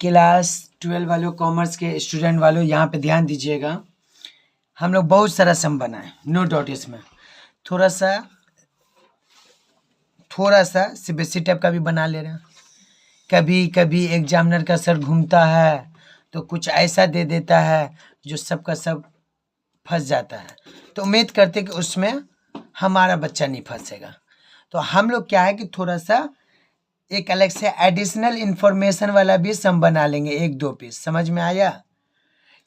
Class 12 वालों, commerce के student वालों, यहाँ पे ध्यान दीजिएगा। हम लोग बहुत सारा सम बनाए, नो डाउट। इसमें थोड़ा सा सीबीएसई टाइप का भी बना ले रहे हैं। कभी कभी एग्जामिनर का सर घूमता है तो कुछ ऐसा दे देता है जो सबका सब फंस जाता है। तो उम्मीद करते कि उसमें हमारा बच्चा नहीं फंसेगा। तो हम लोग क्या है कि थोड़ा सा एक अलग से एडिशनल इंफॉर्मेशन वाला भी सम बना लेंगे, 1-2 पीस। समझ में आया?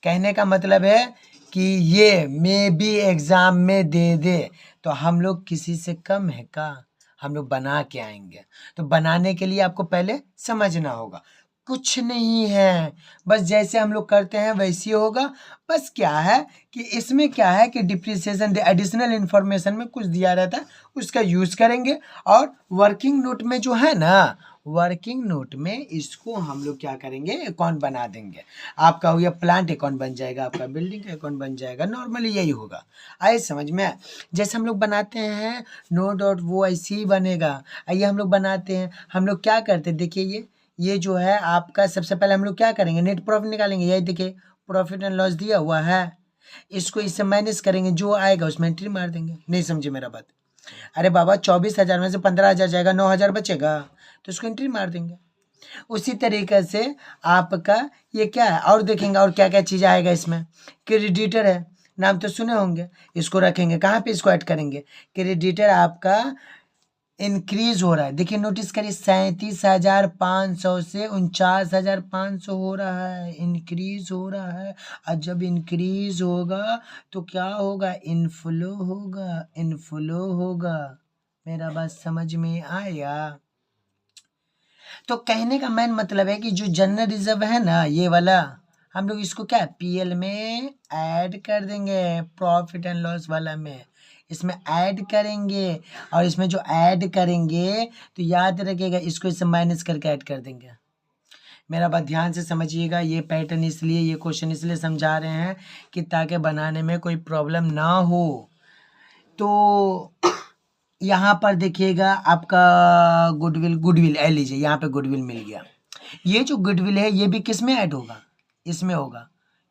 कहने का मतलब है कि ये मे बी एग्जाम में दे दे, तो हम लोग किसी से कम है का? हम लोग बना के आएंगे। तो बनाने के लिए आपको पहले समझना होगा, कुछ नहीं है, बस जैसे हम लोग करते हैं वैसे ही होगा। बस क्या है कि इसमें क्या है कि डिप्रिसिएशन एडिशनल इंफॉर्मेशन में कुछ दिया रहता है, उसका यूज करेंगे। और वर्किंग नोट में जो है ना, वर्किंग नोट में इसको हम लोग क्या करेंगे, अकाउंट बना देंगे। आपका हो गया प्लांट अकाउंट बन जाएगा, आपका बिल्डिंग का अकाउंट बन जाएगा। नॉर्मली यही होगा। आए समझ में? जैसे हम लोग बनाते हैं नो डाउट वो ऐसे ही बनेगा। आइए हम लोग बनाते हैं। हम लोग क्या करते हैं, देखिए ये जो है आपका, सबसे पहले हम लोग क्या करेंगे, नेट प्रॉफिट निकालेंगे। यही देखिए प्रॉफिट एंड लॉस दिया हुआ है, इसको इससे माइनस करेंगे, जो आएगा उसमें एंट्री मार देंगे। नहीं समझे मेरा बात? अरे बाबा 24,000 में से 15,000 जाएगा, 9,000 बचेगा, तो उसको एंट्री मार देंगे। उसी तरीके से आपका ये क्या है, और देखेंगे और क्या क्या चीज़ आएगा इसमें। क्रेडिटर है, नाम तो सुने होंगे। इसको रखेंगे कहाँ पे, इसको ऐड करेंगे। क्रेडिटर आपका इंक्रीज हो रहा है, देखिए नोटिस करिए, 37,500 से 49,500 हो रहा है, इंक्रीज हो रहा है। और जब इंक्रीज होगा तो क्या होगा, इनफ्लो होगा, इनफ्लो होगा। मेरा बात समझ में आया? तो कहने का मेन मतलब है कि जो जनरल रिजर्व है ना, ये वाला, हम लोग इसको क्या पीएल में ऐड कर देंगे, प्रॉफिट एंड लॉस वाला में इसमें ऐड करेंगे। और इसमें जो ऐड करेंगे तो याद रखिएगा, इसको इससे माइनस करके ऐड कर देंगे। मेरा बात ध्यान से समझिएगा। ये पैटर्न इसलिए, ये क्वेश्चन इसलिए समझा रहे हैं कि ताकि बनाने में कोई प्रॉब्लम ना हो। तो यहाँ पर देखिएगा आपका गुडविल ऐड लीजिए, यहाँ पे गुडविल मिल गया। ये जो गुडविल है ये भी किस में ऐड होगा, इसमें होगा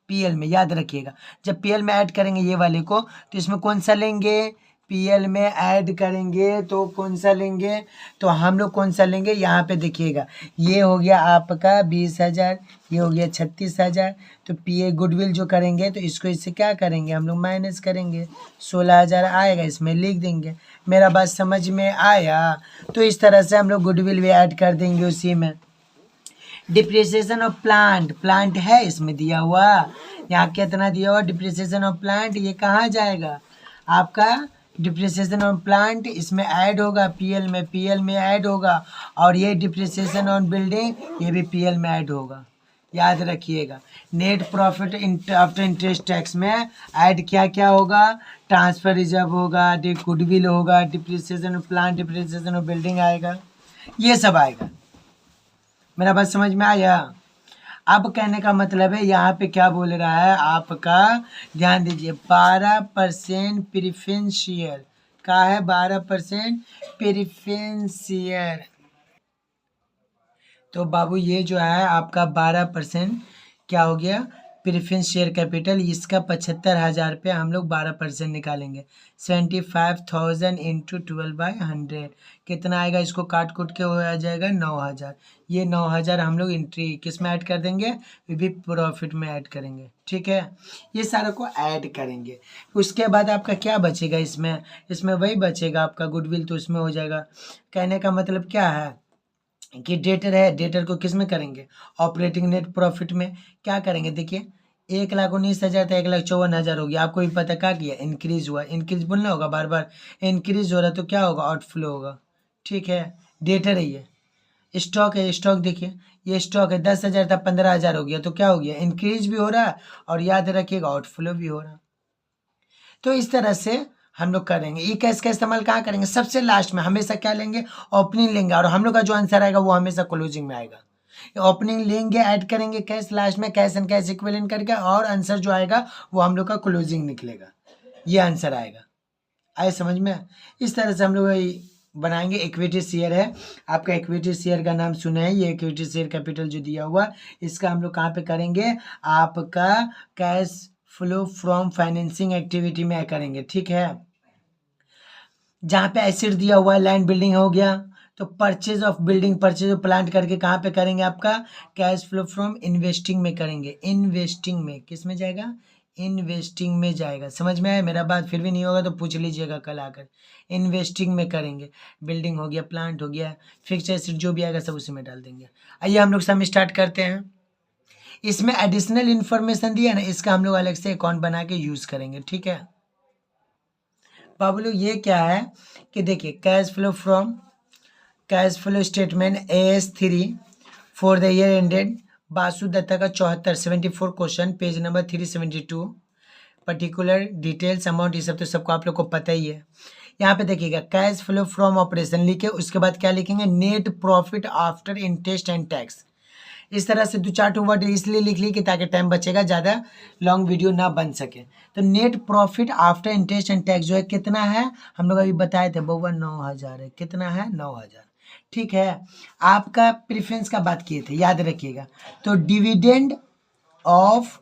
पीएल में। याद रखिएगा, जब पीएल में ऐड करेंगे ये वाले को, तो इसमें कौन सा लेंगे, पीएल में ऐड करेंगे तो कौन सा लेंगे, तो हम लोग कौन सा लेंगे, यहाँ पे देखिएगा, ये हो गया आपका 20,000, ये हो गया 36,000। तो पीए गुडविल जो करेंगे तो इसको इससे क्या करेंगे, हम लोग माइनस करेंगे, 16,000 आएगा, इसमें लिख देंगे। मेरा बात समझ में आया? तो इस तरह से हम लोग गुडविल भी ऐड कर देंगे उसी में। डिप्रिसिएशन ऑफ प्लांट है इसमें दिया हुआ, यहाँ कितना दिया हुआ डिप्रिसिएशन ऑफ प्लांट, ये कहाँ जाएगा आपका डिप्रिसिएशन ऑन प्लांट, इसमें ऐड होगा पीएल में ऐड होगा। और ये डिप्रिसिएशन ऑन बिल्डिंग, ये भी पीएल में ऐड होगा। याद रखिएगा, net profit after interest tax में ऐड क्या क्या होगा, ट्रांसफर रिजर्व होगा, गुडविल होगा, depreciation of plant, depreciation of building आएगा, ये सब आएगा। मेरा बात समझ में आया? अब कहने का मतलब है यहाँ पे क्या बोल रहा है आपका, ध्यान दीजिए, 12% प्रेफरेंशियल का है, 12% प्रेफरेंशियल। तो बाबू ये जो है आपका 12% क्या हो गया, प्रेफरेंस शेयर कैपिटल। इसका 75,000 पे हम लोग 12% निकालेंगे, 75,000 इंटू 12/100 कितना आएगा, इसको काट कूट के हो जाएगा 9,000। ये 9,000 हम लोग एंट्री किस में ऐड कर देंगे, भी प्रॉफिट में ऐड करेंगे। ठीक है, ये सारा को ऐड करेंगे। उसके बाद आपका क्या बचेगा इसमें वही बचेगा आपका गुडविल, तो उसमें हो जाएगा। कहने का मतलब क्या है कि डेटर है, डेटर को किस में करेंगे, ऑपरेटिंग नेट प्रॉफिट में। क्या करेंगे, देखिए 1,19,000 था, 1,54,000 हो गया। आपको भी पता क्या किया, इंक्रीज हुआ, इंक्रीज बोलना होगा बार बार, इंक्रीज हो रहा तो क्या होगा, आउटफ्लो होगा। ठीक है, डेटर है ये, स्टॉक है, स्टॉक देखिए ये स्टॉक है, 10,000 था 15,000 हो गया, तो क्या हो गया, इंक्रीज भी हो रहा है और याद रखिएगा आउटफ्लो भी हो रहा। तो इस तरह से हम लोग करेंगे। ई कैश का इस्तेमाल कहाँ करेंगे, सबसे लास्ट में। हमेशा क्या लेंगे, ओपनिंग लेंगे, और हम लोग का जो आंसर आएगा वो हमेशा क्लोजिंग में आएगा। ओपनिंग लेंगे, ऐड करेंगे कैश, लास्ट में कैश एंड कैश इक्विवेलेंट करके, और आंसर जो आएगा वो हम लोग का क्लोजिंग निकलेगा, ये आंसर आएगा। आए समझ में? इस तरह से हम लोग बनाएंगे। इक्विटी शेयर है आपका, इक्विटी शेयर का नाम सुना है, ये इक्विटी शेयर कैपिटल जो दिया हुआ इसका हम लोग कहाँ पे करेंगे, आपका cash flow from financing activity में करेंगे, ठीक है। जहाँ पे एसिड दिया हुआ है लैंड बिल्डिंग हो गया, तो purchase of building, purchase of plant करके कहाँ पे करेंगे, आपका कैश फ्लो फ्रॉम इन्वेस्टिंग में करेंगे। इन्वेस्टिंग में किस में जाएगा, इन्वेस्टिंग में जाएगा। समझ में आया मेरा बात, फिर भी नहीं होगा तो पूछ लीजिएगा कल आकर। इन्वेस्टिंग में करेंगे, बिल्डिंग हो गया, प्लांट हो गया, फिक्स्ड एसेट जो भी आएगा सब उसी में डाल देंगे। आइए हम लोग सम स्टार्ट करते हैं। इसमें एडिशनल इन्फॉर्मेशन दिया ना, इसका हम लोग अलग से अकाउंट बना के यूज करेंगे, ठीक है। बाबू लोग ये क्या है कि देखिए, cash flow statement AS3 for the year ended Basu Dutta का 74 question, page number 372, particular details amount ये सब तो सबको आप लोग को पता ही है। यहाँ पे देखिएगा कैश फ्लो फ्रॉम ऑपरेशन लिखे, उसके बाद क्या लिखेंगे, net profit after interest and tax. इस तरह से 2-4 वर्ड इसलिए लिख ली कि ताकि टाइम बचेगा, ज़्यादा लॉन्ग वीडियो ना बन सके। तो net profit after interest and tax जो है कितना है, हम लोग अभी बताए थे बउआ 9,000 है। कितना है, 9,000, ठीक है। आपका प्रेफरेंस का बात किए थे, याद रखिएगा। तो डिविडेंड ऑफ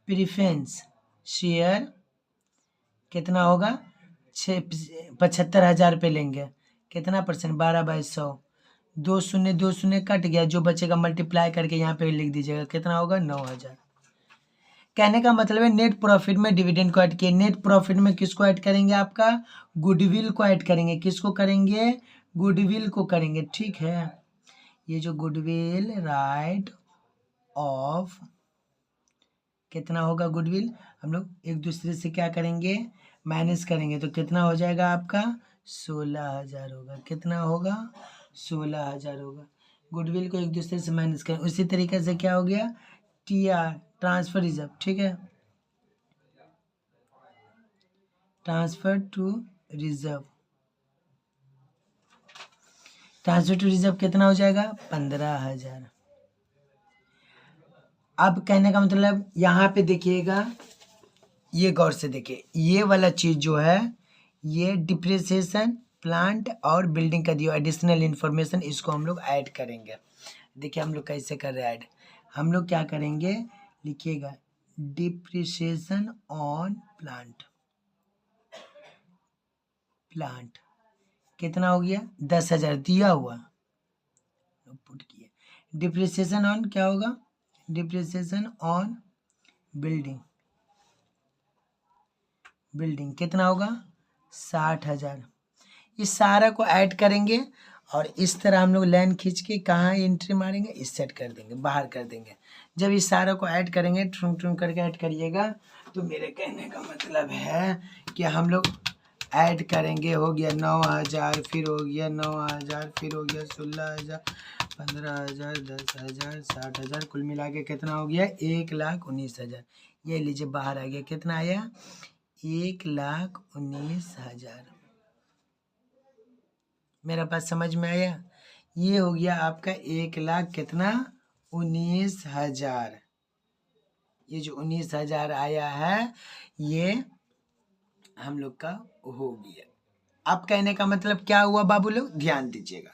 प्रेफरेंस शेयर कितना होगा, 75,000 पे लेंगे। कितना परसेंट, 12/100, 2 शून्य कट गया, जो बचेगा मल्टीप्लाई करके यहाँ पे लिख दीजिएगा, कितना होगा, 9,000। कहने का मतलब है नेट प्रॉफिट में डिविडेंड को ऐड किए। नेट प्रॉफिट में किसको ऐड करेंगे, आपका गुडविल को ऐड करेंगे। किसको करेंगे, गुडविल को करेंगे, ठीक है। ये जो गुडविल राइट ऑफ कितना होगा, गुडविल हम लोग एक दूसरे से क्या करेंगे, माइनस करेंगे, तो कितना हो जाएगा आपका 16,000 होगा। कितना होगा, 16,000 होगा। गुडविल को एक दूसरे से माइनस करें। उसी तरीके से क्या हो गया, TR ट्रांसफर रिजर्व, ठीक है, transfer to reserve. Transfer to reserve कितना हो जाएगा, 15,000। अब कहने का मतलब यहाँ पे देखिएगा, ये गौर से देखिए, ये वाला चीज जो है ये डिप्रिसिएशन प्लांट और बिल्डिंग का दिया एडिशनल इन्फॉर्मेशन, इसको हम लोग ऐड करेंगे। देखिए हम लोग कैसे कर रहे हैं ऐड, हम लोग क्या करेंगे, लिखिएगा डिप्रिसिएशन ऑन प्लांट कितना हो गया, 10,000 दिया हुआ, पुट किए। डिप्रिसिएशन ऑन क्या होगा, डिप्रिसिएशन ऑन बिल्डिंग कितना होगा, 60,000। इस सारा को ऐड करेंगे और इस तरह हम लोग लाइन खींच के कहाँ एंट्री मारेंगे, इस सेट कर देंगे, बाहर कर देंगे। जब इस सारा को ऐड करेंगे, ट्रुंग ट्रुंग करके ऐड करिएगा, तो मेरे कहने का मतलब है कि हम लोग ऐड करेंगे, हो गया 9,000, फिर हो गया 9,000, फिर हो गया 16,000, 15,000, 10,000, 60,000, कुल मिला के कितना हो गया, 1,19,000। ये लीजिए बाहर आ गया, कितना आया, 1,19,000। मेरा बात समझ में आया, ये हो गया आपका 1,00,000 कितना, 19,000। ये जो 19,000 आया है ये हम लोग का हो गया। अब कहने का मतलब क्या हुआ बाबू लोग, ध्यान दीजिएगा,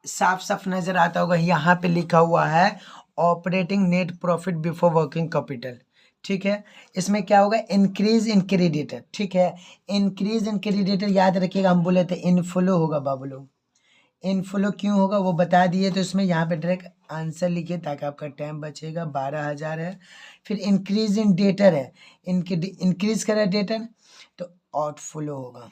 साफ साफ नजर आता होगा, यहाँ पे लिखा हुआ है operating net profit before working capital, ठीक है। इसमें क्या होगा, इंक्रीज इन क्रेडिटर, ठीक है। इंक्रीज इन क्रेडिटर याद रखिएगा, हम बोले थे इनफ्लो होगा बाबू लोग। इनफ्लो क्यों होगा वो बता दिए, तो इसमें यहाँ पे डायरेक्ट आंसर लिखिए ताकि आपका टाइम बचेगा। 12,000 है। फिर इंक्रीज इन डेटर है, इंक्रीज करा डेटर तो आउटफ्लो होगा।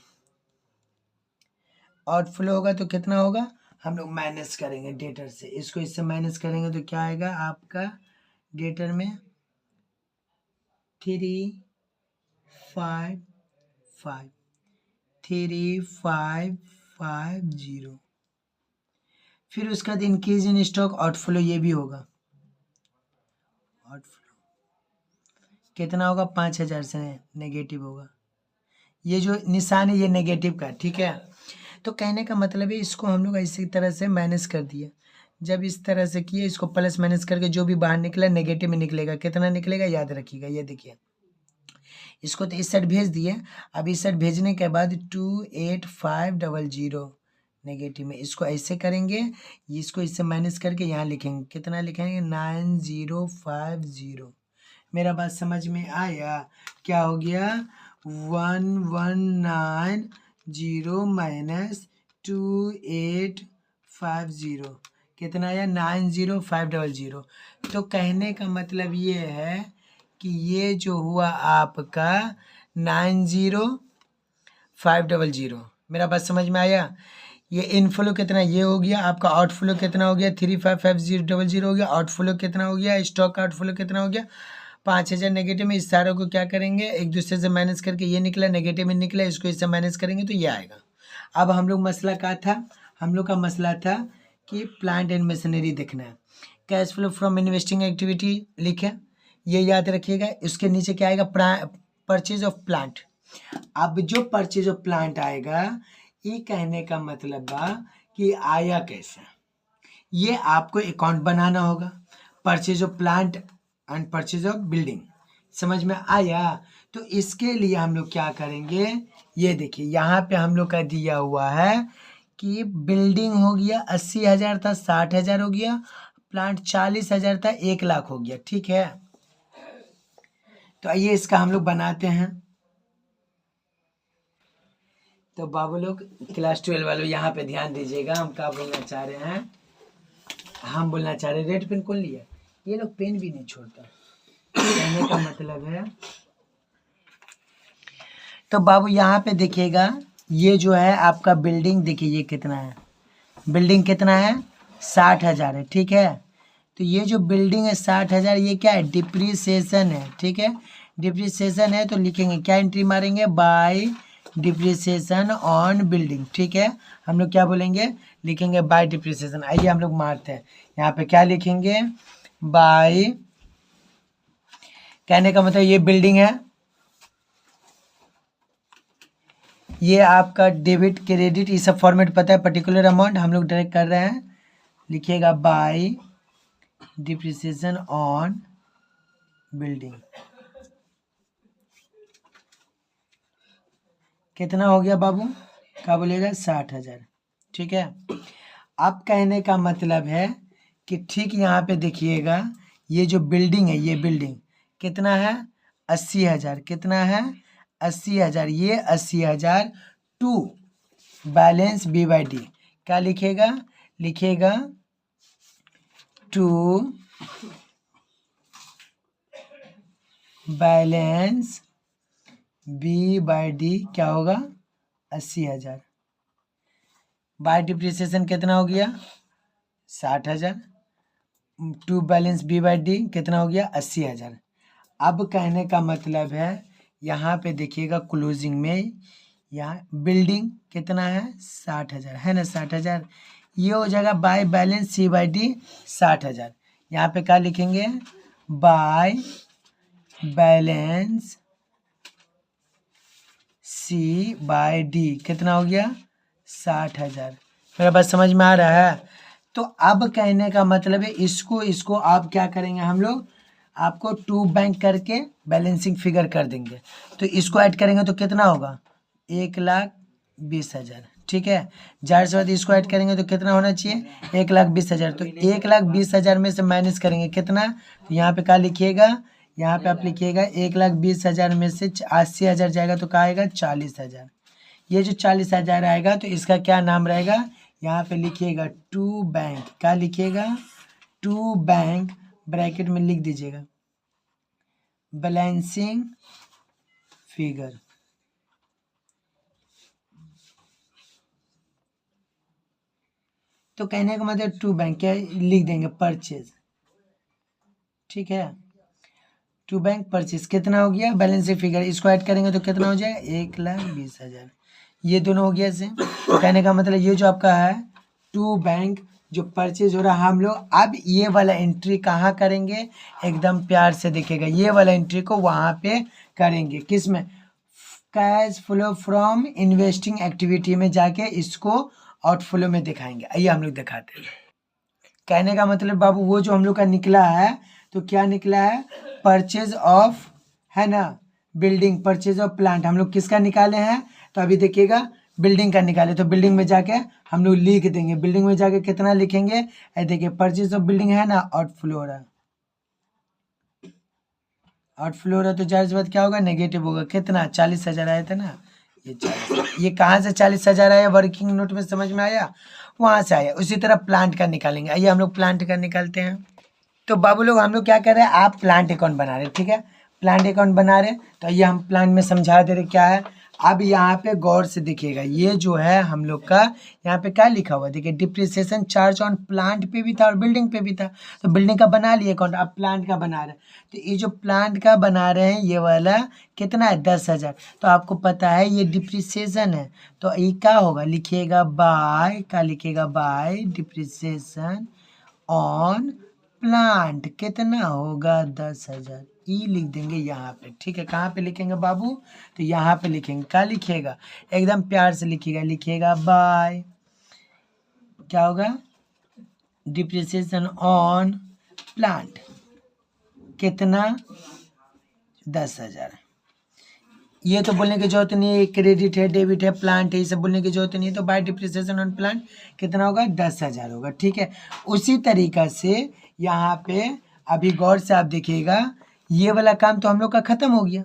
आउटफ्लो होगा तो कितना होगा, हम लोग माइनस करेंगे डेटर से, इसको इससे माइनस करेंगे तो क्या आएगा आपका डेटर में 3,550। फिर उसके बाद इंक्रीज इन स्टॉक आउटफ्लो, ये भी होगा। आउटफ्लो कितना होगा, 5,000 से नेगेटिव होगा। ये जो निशान है ये नेगेटिव का, ठीक है। तो कहने का मतलब है इसको हम लोग इसी तरह से माइनस कर दिया। जब इस तरह से किए, इसको प्लस माइनस करके जो भी बाहर निकला नेगेटिव में निकलेगा। कितना निकलेगा याद रखिएगा, ये देखिए इसको तो इस साइड भेज दिए। अब इस साइड भेजने के बाद 28500 नेगेटिव में इसको ऐसे करेंगे, इसको इससे माइनस करके यहाँ लिखेंगे, कितना लिखेंगे 9050। मेरा बात समझ में आया? क्या हो गया 1190 माइनस 2850 कितना आया 90500। तो कहने का मतलब ये है कि ये जो हुआ आपका 90500। मेरा बात समझ में आया? ये इनफ्लो कितना ये हो गया आपका, आउटफ्लो कितना हो गया 355000 हो गया, आउटफ्लो कितना हो गया, स्टॉक आउटफ्लो कितना हो गया 5000 नेगेटिव में। इस सारों को क्या करेंगे एक दूसरे से माइनस करके, ये निकला नेगेटिव में निकला, इसको इससे माइनस करेंगे तो ये आएगा। अब हम लोग मसला क्या था, हम लोग का मसला था कि प्लांट एंड मशीनरी देखना है। Cash flow from investing activity लिखे, ये याद रखिएगा। उसके नीचे क्या आएगा परचेज ऑफ प्लांट। अब जो परचेज ऑफ प्लांट आएगा ये कहने का मतलब बा कि आया कैसे, ये आपको अकाउंट बनाना होगा। Purchase of plant and purchase of building, समझ में आया? तो इसके लिए हम लोग क्या करेंगे, ये देखिए यहाँ पे हम लोग का दिया हुआ है कि बिल्डिंग हो गया 80,000 था, 60,000 हो गया, प्लांट 40,000 था, 1,00,000 हो गया। ठीक है, तो आइए इसका हम लोग बनाते हैं। तो बाबू लोग क्लास 12 वालों यहाँ पे ध्यान दीजिएगा, हम क्या बोलना चाह रहे हैं। हम बोलना चाह रहे हैं, रेड पेन कौन लिया? ये लोग पेन भी नहीं छोड़ता। कहने का मतलब है, तो बाबू यहाँ पे देखिएगा, ये जो है आपका बिल्डिंग, देखिए ये कितना है, बिल्डिंग कितना है 60,000 है। ठीक है, तो ये जो बिल्डिंग है 60,000, ये क्या है डिप्रिसिएशन है। ठीक है, डिप्रिसिएशन है तो लिखेंगे क्या, एंट्री मारेंगे बाय डिप्रिसिएशन ऑन बिल्डिंग। ठीक है, हम लोग क्या बोलेंगे, लिखेंगे बाय डिप्रिसिएशन। आइए हम लोग मारते हैं, यहाँ पे क्या लिखेंगे बाय, कहने का मतलब ये बिल्डिंग है, ये आपका डेबिट क्रेडिट ये सब फॉर्मेट पता है, पर्टिकुलर अमाउंट हम लोग डायरेक्ट कर रहे हैं, लिखिएगा बाय डिप्रिसिएशन ऑन बिल्डिंग। कितना हो गया बाबू, क्या बोलेगा 60,000। ठीक है, अब कहने का मतलब है कि ठीक यहाँ पे देखिएगा, ये जो बिल्डिंग है, ये बिल्डिंग कितना है 80,000, कितना है 80,000, ये 80,000 to balance B by D, क्या लिखेगा, लिखेगा to balance B by D, क्या होगा 80,000, बाय डिप्रिसिएशन कितना हो गया 60,000, to balance B by D कितना हो गया 80,000। अब कहने का मतलब है यहाँ पे देखिएगा क्लोजिंग में, यहाँ बिल्डिंग कितना है 60,000 है ना, 60,000, ये हो जाएगा by balance C by D 60,000। यहाँ पे क्या लिखेंगे by balance C by D कितना हो गया 60,000। मेरा बात समझ में आ रहा है? तो अब कहने का मतलब है इसको आप क्या करेंगे, हम लोग आपको टू बैंक करके बैलेंसिंग फिगर कर देंगे। तो इसको ऐड करेंगे तो कितना होगा 1,20,000। ठीक है, जार से बाद इसको ऐड करेंगे तो कितना होना चाहिए 1,20,000। तो 1,20,000 में से माइनस करेंगे कितना, तो यहाँ पे क्या लिखिएगा, यहाँ पे आप लिखिएगा 1,20,000 में से 80,000 जाएगा तो क्या आएगा 40,000। ये जो 40,000 आएगा तो इसका क्या नाम रहेगा, यहाँ पे लिखिएगा टू बैंक, क्या लिखिएगा टू बैंक, ब्रैकेट में लिख दीजिएगा बैलेंसिंग फिगर। तो कहने का मतलब टू बैंक क्या लिख देंगे परचेज। ठीक है, टू बैंक परचेज कितना हो गया बैलेंसिंग फिगर, इसको ऐड करेंगे तो कितना हो जाएगा 1,20,000। ये दोनों हो गया से, कहने का मतलब ये जो आपका है टू बैंक जो परचेज हो रहा है, हम लोग अब ये वाला एंट्री कहाँ करेंगे, एकदम प्यार से देखिएगा, ये वाला एंट्री को वहाँ पे करेंगे, किस में, cash flow from investing activity में जाके इसको आउटफ्लो में दिखाएंगे। आइए हम लोग दिखाते हैं। कहने का मतलब बाबू वो जो हम लोग का निकला है, तो क्या निकला है परचेज ऑफ, है ना, बिल्डिंग, परचेज ऑफ प्लांट हम लोग किसका निकाले हैं, तो अभी देखिएगा बिल्डिंग का निकाले, तो बिल्डिंग में जाके हम लोग लिख देंगे, बिल्डिंग में जाके कितना लिखेंगे, देखिए परचेज ऑफ बिल्डिंग है ना, आउटफ्लो है, आउटफ्लो हो रहा है, तो जाहिर सी बात क्या होगा, नेगेटिव होगा। कितना, 40,000 आए थे ना, ये 40, ये कहाँ से 40,000 आया, वर्किंग नोट में समझ में आया, वहाँ से आया। उसी तरह प्लांट का निकालेंगे, आइए हम लोग प्लांट का निकालते हैं। तो बाबू लोग हम लोग क्या कर रहे हैं, आप प्लांट अकाउंट बना रहे हैं, ठीक है, प्लांट अकाउंट बना रहे हैं, तो ये हम प्लांट में समझा दे रहे क्या है। अब यहाँ पे गौर से देखिएगा, ये जो है हम लोग का यहाँ पे क्या लिखा हुआ, देखिए डिप्रिसिएशन चार्ज ऑन प्लांट पे भी था और बिल्डिंग पे भी था, तो बिल्डिंग का बना लिए अकाउंट, अब प्लांट का बना रहे हैं। तो ये जो प्लांट का बना रहे हैं, ये वाला कितना है, 10,000, तो आपको पता है ये डिप्रिसिएशन है, तो ये क्या होगा, लिखिएगा बाय, क्या लिखिएगा, बाय डिप्रिसिएशन ऑन प्लांट, कितना होगा, 10,000, ई लिख देंगे यहाँ पे, ठीक है। कहाँ पे लिखेंगे बाबू, तो यहाँ पे लिखेंगे, क्या लिखिएगा, एकदम प्यार से लिखिएगा, लिखिएगा बाय, क्या होगा, डिप्रिसिएशन ऑन प्लांट, कितना, 10,000। ये तो बोलने की जरूरत नहीं है, क्रेडिट है, डेबिट है, प्लांट है, ये सब बोलने की जरूरत नहीं है, तो बाय डिप्रिसिएशन ऑन प्लांट कितना होगा, 10,000 होगा, ठीक है। उसी तरीका से यहाँ पे अभी गौर से आप देखिएगा, ये वाला काम तो हम लोग का खत्म हो गया,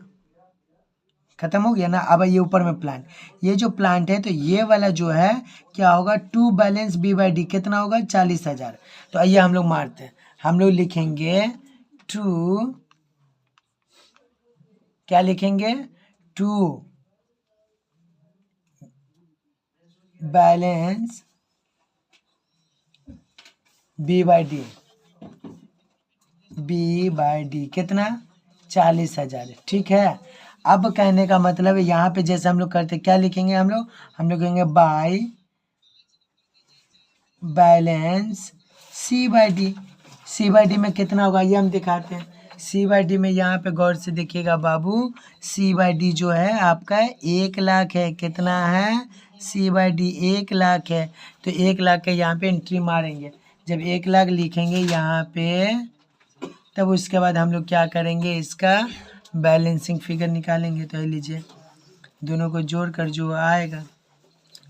खत्म हो गया ना। अब ये ऊपर में प्लांट, ये जो प्लांट है, तो ये वाला जो है क्या होगा, to balance B by D, कितना होगा, 40,000। तो आइए हम लोग मारते हैं, हम लोग लिखेंगे टू, क्या लिखेंगे, to balance B by D, B by D कितना, 40,000, ठीक है। अब कहने का मतलब है यहाँ पे जैसे हम लोग करते क्या लिखेंगे, हम लोग कहेंगे by balance C by D, C by D में कितना होगा, ये हम दिखाते हैं। सी बाई डी में यहाँ पे गौर से देखिएगा बाबू, सी बाई डी जो है आपका 1,00,000 है, कितना है, सी बाई डी 1,00,000 है, तो 1,00,000 के यहाँ पे एंट्री मारेंगे। जब 1,00,000 लिखेंगे यहाँ पे, तब उसके बाद हम लोग क्या करेंगे, इसका बैलेंसिंग फिगर निकालेंगे। तो लीजिए, दोनों को जोड़ कर जो आएगा,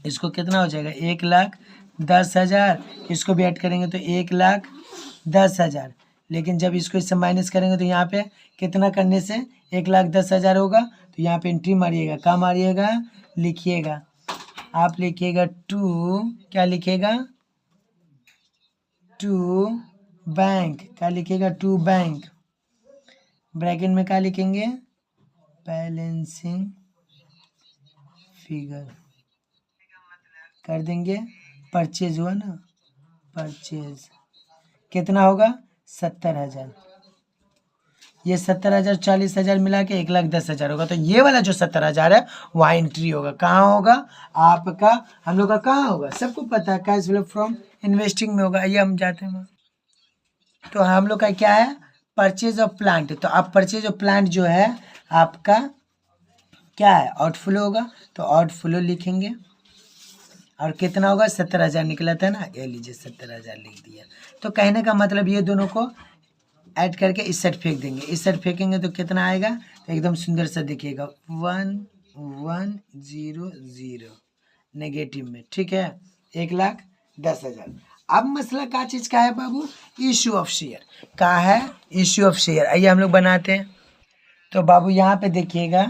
इसको कितना हो जाएगा, 1,10,000, इसको भी ऐड करेंगे तो 1,10,000। लेकिन जब इसको इससे माइनस करेंगे तो यहाँ पे कितना करने से 1,10,000 होगा, तो यहाँ पे एंट्री मारिएगा, क्या मारिएगा, लिखिएगा, आप लिखिएगा टू, क्या लिखिएगा, टू बैंक, क्या लिखिएगा, टू बैंक, ब्रैकेट में क्या लिखेंगे, बैलेंसिंग फिगर कर देंगे। परचेज हुआ ना, परचेज कितना होगा, 70,000, ये 70,000 40,000 मिला के 1,10,000 होगा। तो ये वाला जो 70,000 है वहाँ एंट्री होगा, कहाँ होगा, आपका हम लोग का कहाँ होगा, सबको पता है, कैश फ्लो फ्रॉम इन्वेस्टिंग में होगा। आइए हम जाते हैं, तो हम लोग का क्या है, परचेज ऑफ प्लांट, तो आप परचेज ऑफ प्लांट जो है आपका क्या है, आउटफ्लो होगा, तो आउटफ्लो लिखेंगे, और कितना होगा, 70,000 निकला था ना, ये लीजिए 70,000 लिख दिया। तो कहने का मतलब ये दोनों को ऐड करके इस साइड फेंक देंगे, इस साइड फेंकेंगे तो कितना आएगा, तो एकदम सुंदर सा दिखेगा, 1,1,0,0 नेगेटिव में, ठीक है, 1,10,000। अब मसला क्या चीज़ का है बाबू, इश्यू ऑफ शेयर का है, इश्यू ऑफ शेयर। आइए हम लोग बनाते हैं। तो बाबू यहाँ पे देखिएगा,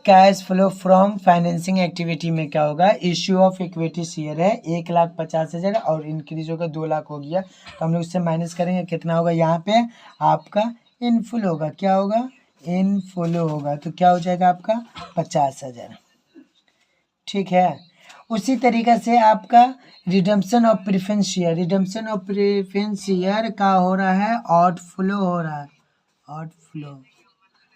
cash flow from financing activity में क्या होगा, इश्यू ऑफ इक्विटी शेयर है 1,50,000 और इंक्रीज होगा 2,00,000 हो गया, तो हम लोग इससे माइनस करेंगे, कितना होगा, यहाँ पे आपका इनफ्लो होगा, क्या होगा, इनफ्लो होगा, तो क्या हो जाएगा आपका 50,000, ठीक है। उसी तरीक़े से आपका redemption of preference share, redemption of preference share का हो रहा है, आउटफ्लो हो रहा है, आउटफ्लो,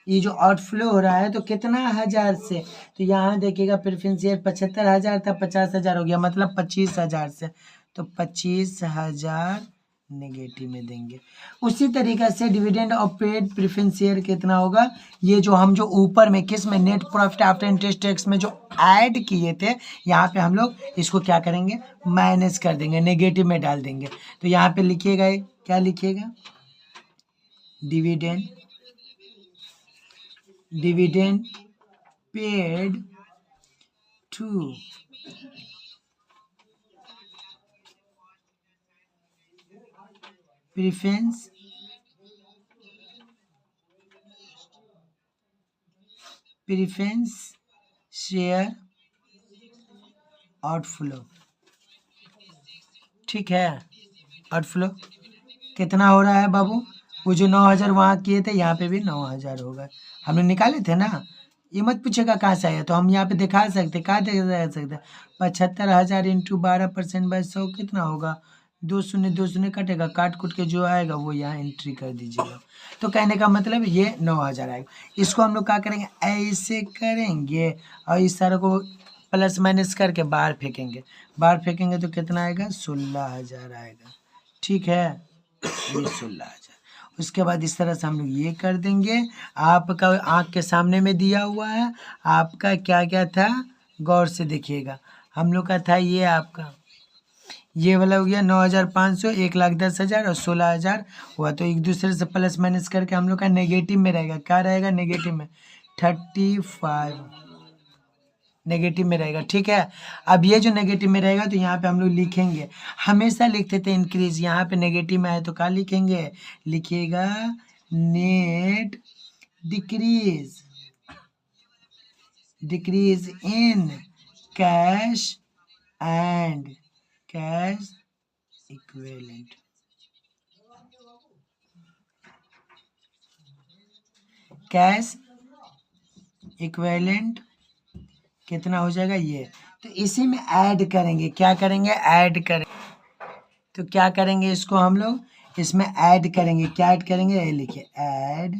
ये जो आउटफ्लो हो रहा है तो कितना 1,000 से, तो यहाँ देखिएगा प्रेफरेंस शेयर 75,000 था, 50,000 हो गया, मतलब 25,000 से, तो 25,000 नेगेटिव में देंगे। उसी तरीके से dividend of paid preference share कितना होगा, ये जो हम जो ऊपर में किस में, net profit after interest tax में जो ऐड किए थे, यहाँ पे हम लोग इसको क्या करेंगे, माइनस कर देंगे, नेगेटिव में डाल देंगे। तो यहाँ पे लिखिएगा, क्या लिखिएगा, dividend dividend paid to preference share outflow. ठीक है, आउटफ्लो कितना हो रहा है बाबू? वो जो 9,000 वहाँ किए थे, यहाँ पे भी 9,000 होगा। हमने निकाले थे ना। ये मत पूछेगा कहाँ से आया, तो हम यहाँ पे दिखा सकते, कहाँ दिखा सकते? 75,000 इंटू 12% बाय 100 कितना होगा? 2 शून्य कटेगा, काट कुट के जो आएगा वो यहाँ एंट्री कर दीजिएगा। तो कहने का मतलब ये 9,000 आएगा। इसको हम लोग क्या करेंगे? ऐसे करेंगे और इस सारे को प्लस माइनस करके बाहर फेंकेंगे। बाहर फेंकेंगे तो कितना आएगा? 16,000 आएगा। ठीक है, ये 16,000। उसके बाद इस तरह से हम लोग ये कर देंगे। आपका आँख के सामने में दिया हुआ है। आपका क्या क्या था, गौर से देखिएगा। हम लोग का था ये, आपका ये वाला हो गया 9,500, 1,10,000 और 16,000 हुआ। तो एक दूसरे से प्लस माइनस करके हम लोग का नेगेटिव में रहेगा। क्या रहेगा? नेगेटिव में 35 नेगेटिव में रहेगा। ठीक है, अब ये जो नेगेटिव में रहेगा तो यहाँ पे हम लोग लिखेंगे, हमेशा लिखते थे इंक्रीज, यहाँ पे नेगेटिव में आए तो क्या लिखेंगे? लिखिएगा net decrease in cash and cash equivalent. Cash equivalent कितना हो जाएगा? ये तो इसी में ऐड करेंगे। क्या करेंगे? ऐड करेंगे। तो क्या करेंगे? इसको हम लोग इसमें ऐड करेंगे। क्या ऐड करेंगे? ये लिखिए, add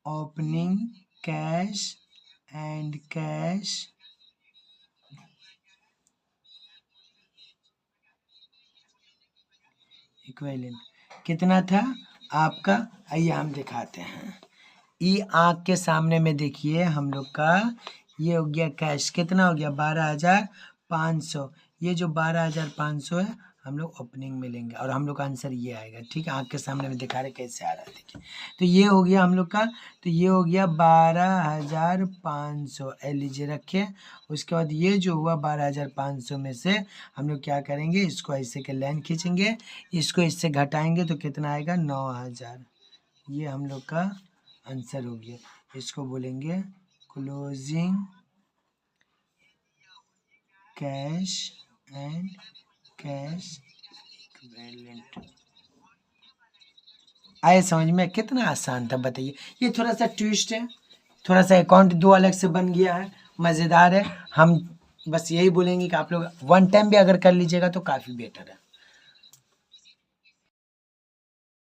opening cash and cash equivalent. कितना था आपका? आइए हम दिखाते हैं। ये आँख के सामने में देखिए, हम लोग का ये हो गया कैश। कितना हो गया? 12,500। ये जो 12,500 है हम लोग ओपनिंग में लेंगे और हम लोग का आंसर ये आएगा। ठीक है, आँख के सामने में दिखा रहे कैसे आ रहा है, देखिए। तो ये हो गया हम लोग का, तो ये हो गया 12,500। लीजिए रखे। उसके बाद ये जो हुआ 12,500 में से हम लोग क्या करेंगे? इसको ऐसे के लाइन खींचेंगे, इसको इससे घटाएंगे तो कितना आएगा? 9,000। ये हम लोग का आंसर हो गया। इसको बोलेंगे closing cash and cash equivalent. आए समझ में? कितना आसान था, बताइए। ये थोड़ा सा ट्विस्ट है, थोड़ा सा अकाउंट दो अलग से बन गया है, मज़ेदार है। हम बस यही बोलेंगे कि आप लोग वन टाइम भी अगर कर लीजिएगा तो काफ़ी बेटर है।